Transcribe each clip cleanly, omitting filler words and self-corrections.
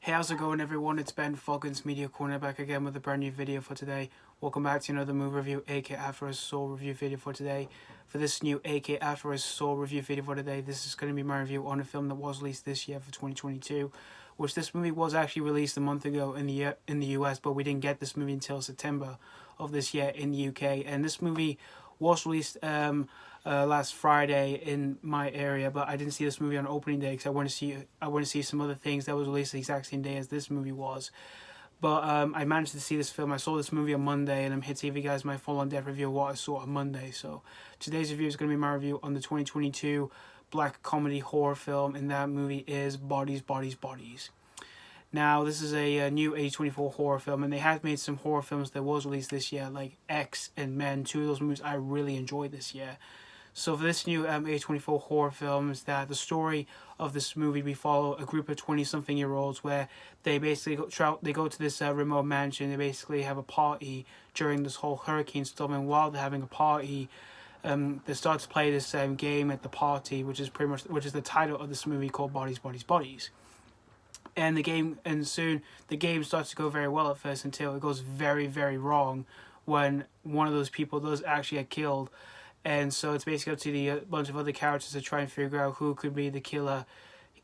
Hey, how's it going everyone? It's Ben Foggins Media Corner back again with a brand new video for today. Welcome back to another movie review, aka After a Soul review video for today. For this new aka After a Soul review video for today, this is going to be my review on a film that was released this year for 2022, which this movie was actually released a month ago in the US, but we didn't get this movie until September of this year in the UK. And this movie was released last Friday in my area, but I didn't see this movie on opening day because I want to see some other things that was released the exact same day as this movie was. But I managed to see this film. I saw this movie on Monday, and I'm here to give you guys my full-on-depth review of what I saw on Monday. So today's review is going to be my review on the 2022 black comedy horror film, and that movie is Bodies, Bodies, Bodies. Now, this is a new A24 horror film, and they have made some horror films that was released this year, like X and Men. Two of those movies I really enjoyed this year. So for this new A24 horror film is that the story of this movie, we follow a group of 20-something-year-olds where they basically go to this remote mansion. They basically have a party during this whole hurricane storm, and while they're having a party, they start to play this game at the party, which is the title of this movie called Bodies, Bodies, Bodies. And soon the game starts to go very well at first until it goes very, very wrong when one of those people does actually get killed. And so it's basically up to the bunch of other characters to try and figure out who could be the killer,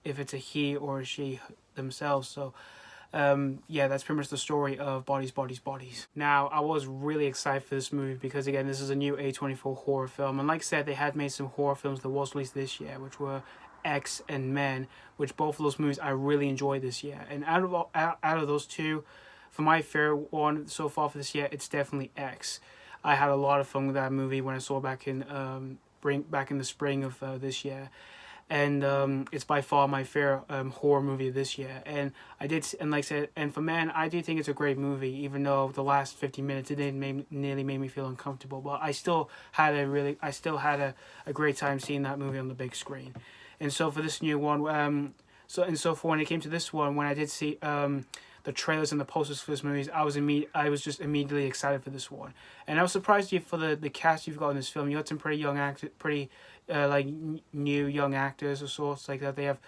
if it's a he or a she themselves. So yeah, that's pretty much the story of Bodies, Bodies, Bodies. Now, I was really excited for this movie because, again, this is a new A24 horror film. And like I said, they had made some horror films that was released this year, which were X and Men, which both of those movies I really enjoyed this year. And out of those two, for my favorite one so far for this year, it's definitely X. I had a lot of fun with that movie when I saw it back in the spring of this year, and it's by far my favorite horror movie of this year. And like I said, and for Men, I do think it's a great movie, even though the last 50 minutes nearly made me feel uncomfortable. But I still had a great time seeing that movie on the big screen. And so for this new one, so for when it came to this one, when I did see the trailers and the posters for this movie, I was just immediately excited for this one. And I was surprised for the cast you've got in this film. You got some pretty young actors, new young actors of sorts like that.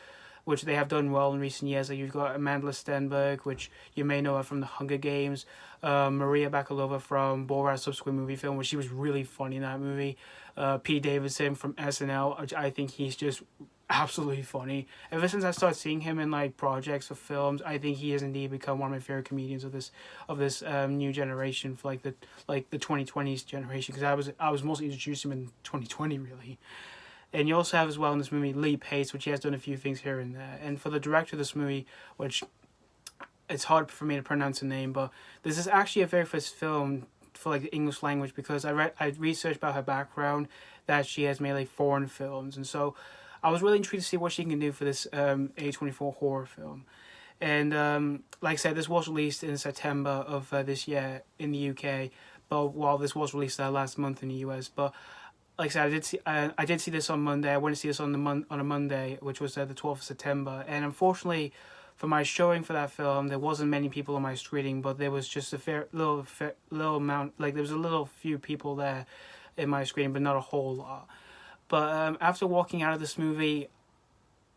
Which they have done well in recent years. Like you've got Amandla Stenberg, which you may know her from The Hunger Games. Maria Bakalova from Borat's subsequent movie film, where she was really funny in that movie. Davidson from SNL, which I think he's just absolutely funny. Ever since I started seeing him in like projects or films, I think he has indeed become one of my favorite comedians of this new generation, for the 2020s generation, because I was mostly introduced to him in 2020 really. And you also have as well in this movie Lee Pace, which he has done a few things here and there. And for the director of this movie, which it's hard for me to pronounce the name, but this is actually a very first film for the English language, because I researched about her background, that she has made foreign films, and so I was really intrigued to see what she can do for this A24 horror film. And like I said, this was released in September of this year in the UK, but while this was released last month in the US. But like I said, I did see this on Monday. I went to see this on a Monday, which was the 12th of September. And unfortunately, for my showing for that film, there wasn't many people on my screening, but there was just a little amount. There was a little few people there in my screening, but not a whole lot. But after walking out of this movie,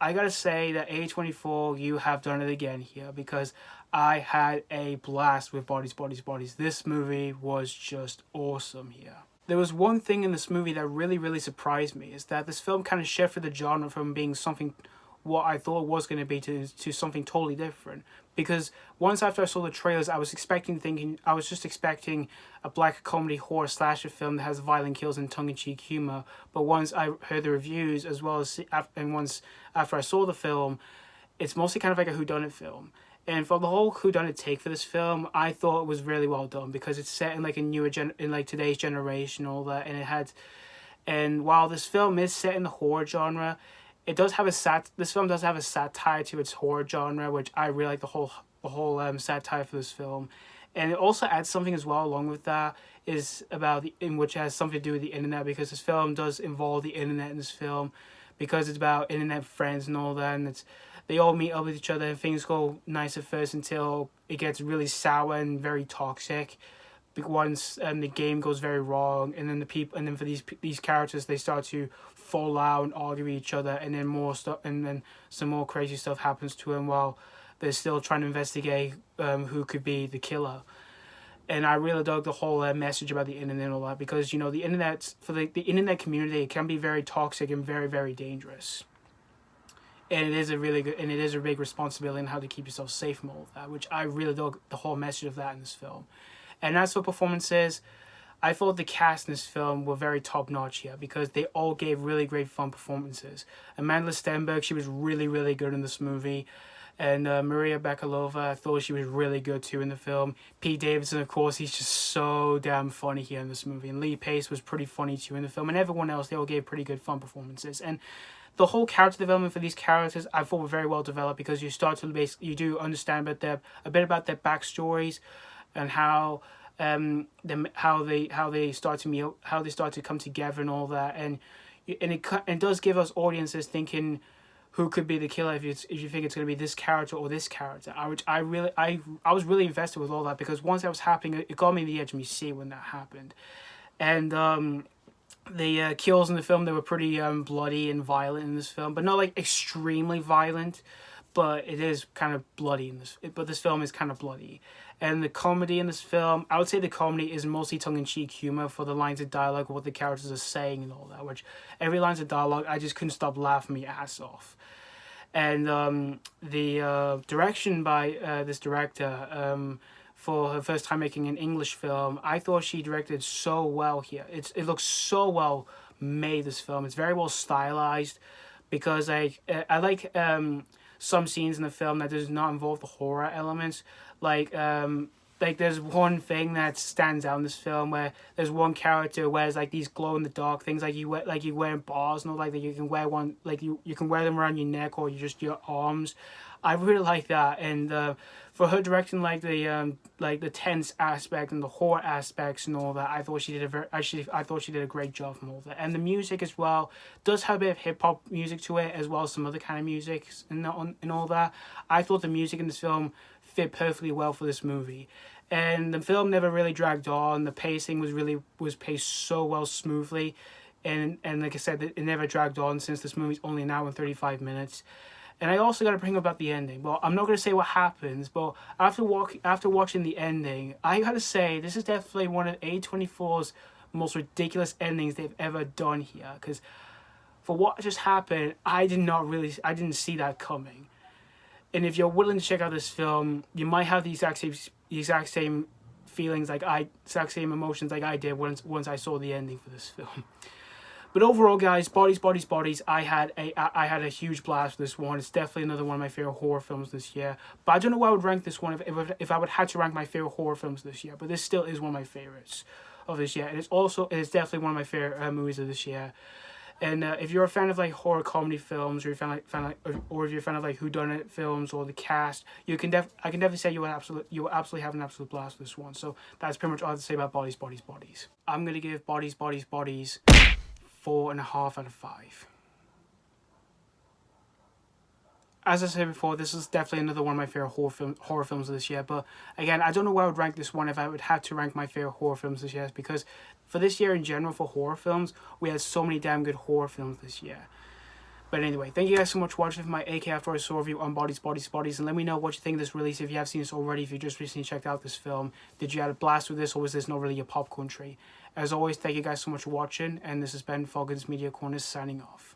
I gotta say that A24, you have done it again here, because I had a blast with Bodies, Bodies, Bodies. This movie was just awesome here. There was one thing in this movie that really, really surprised me, is that this film kind of shifted the genre from being something what I thought it was going to be to something totally different. Because once after I saw the trailers, I was just expecting a black comedy horror slasher film that has violent kills and tongue-in-cheek humor. But once I heard the reviews, as well as once after I saw the film, it's mostly kind of like a whodunit film. And for the whole whodunit take for this film, I thought it was really well done, because it's set in today's generation, all that, and while this film is set in the horror genre, this film does have a satire to its horror genre, which I really like the whole satire for this film. And it also adds something as well along with that, which has something to do with the internet, because this film does involve the internet in this film, because it's about internet friends and all that, and they all meet up with each other, and things go nice at first until it gets really sour and very toxic. Once the game goes very wrong, and then for these characters, they start to fall out and argue with each other, and then some more crazy stuff happens to them while they're still trying to investigate who could be the killer. And I really dug the whole message about the internet and all that, because you know the internet, for the internet community, it can be very toxic and very, very dangerous. And it is a really good, and it is a big responsibility in how to keep yourself safe from all of that, which I really dug the whole message of that in this film. And as for performances, I thought the cast in this film were very top notch here, because they all gave really great fun performances. Amandla Stenberg, she was really, really good in this movie. And Maria Bakalova, I thought she was really good too in the film. Pete Davidson, of course, he's just so damn funny here in this movie. And Lee Pace was pretty funny too in the film. And everyone else, they all gave pretty good fun performances. And the whole character development for these characters, I thought were very well developed, because you start to you do understand a bit about their backstories, and how they start to come together and all that, and it does give us audiences thinking who could be the killer, if you think it's going to be this character or this character. I was really invested with all that, because once that was happening, it got me the edge of my seat when that happened. And the kills in the film, they were pretty bloody and violent in this film, but not like extremely violent, but it is kind of bloody in this. But this film is kind of bloody. And the comedy in this film, I would say the comedy is mostly tongue-in-cheek humor for the lines of dialogue, what the characters are saying and all that, which every lines of dialogue, I just couldn't stop laughing my ass off. And the direction by this director, for her first time making an English film, I thought she directed so well here. It looks so well made, this film. It's very well stylized, because I like some scenes in the film that does not involve the horror elements. Like there's one thing that stands out in this film, where there's one character who wears like these glow in the dark things, like you wear in bars, and all, like that you can wear one, like you can wear them around your neck or just your arms. I really like that. And for her directing like the tense aspect and the horror aspects and all that, I thought she did a great job from all that. And the music as well does have a bit of hip hop music to it, as well as some other kind of music and all that. I thought the music in this film fit perfectly well for this movie. And the film never really dragged on. The pacing was paced so well, smoothly, and like I said, it never dragged on, since this movie's only an hour and 35 minutes. And I also got to bring up about the ending. Well, I'm not going to say what happens, but after watching the ending, I got to say this is definitely one of A24's most ridiculous endings they've ever done here. Because for what just happened, I didn't see that coming. And if you're willing to check out this film, you might have the exact same feelings, exact same emotions like I did once I saw the ending for this film. But overall, guys, Bodies, I had a huge blast with this one. It's definitely another one of my favorite horror films this year. But I don't know where I would rank this one if I would have to rank my favorite horror films this year. But this still is one of my favorites of this year. And it's definitely one of my favorite movies of this year. And if you're a fan of like horror comedy films, or if you're a fan of like whodunit films or the cast, I can definitely say you will absolutely have an absolute blast with this one. So that's pretty much all I have to say about Bodies. I'm gonna give Bodies 4.5 out of 5. As I said before, this is definitely another one of my favorite horror films of this year. But again, I don't know where I would rank this one if I would have to rank my favorite horror films this year, because for this year in general, for horror films, we had so many damn good horror films this year. But anyway, thank you guys so much for watching my AK After I Saw review on Bodies. And let me know what you think of this release, if you have seen this already, if you just recently checked out this film. Did you have a blast with this, or was this not really your popcorn tree? As always, thank you guys so much for watching, and this has been Foggins Media Corner signing off.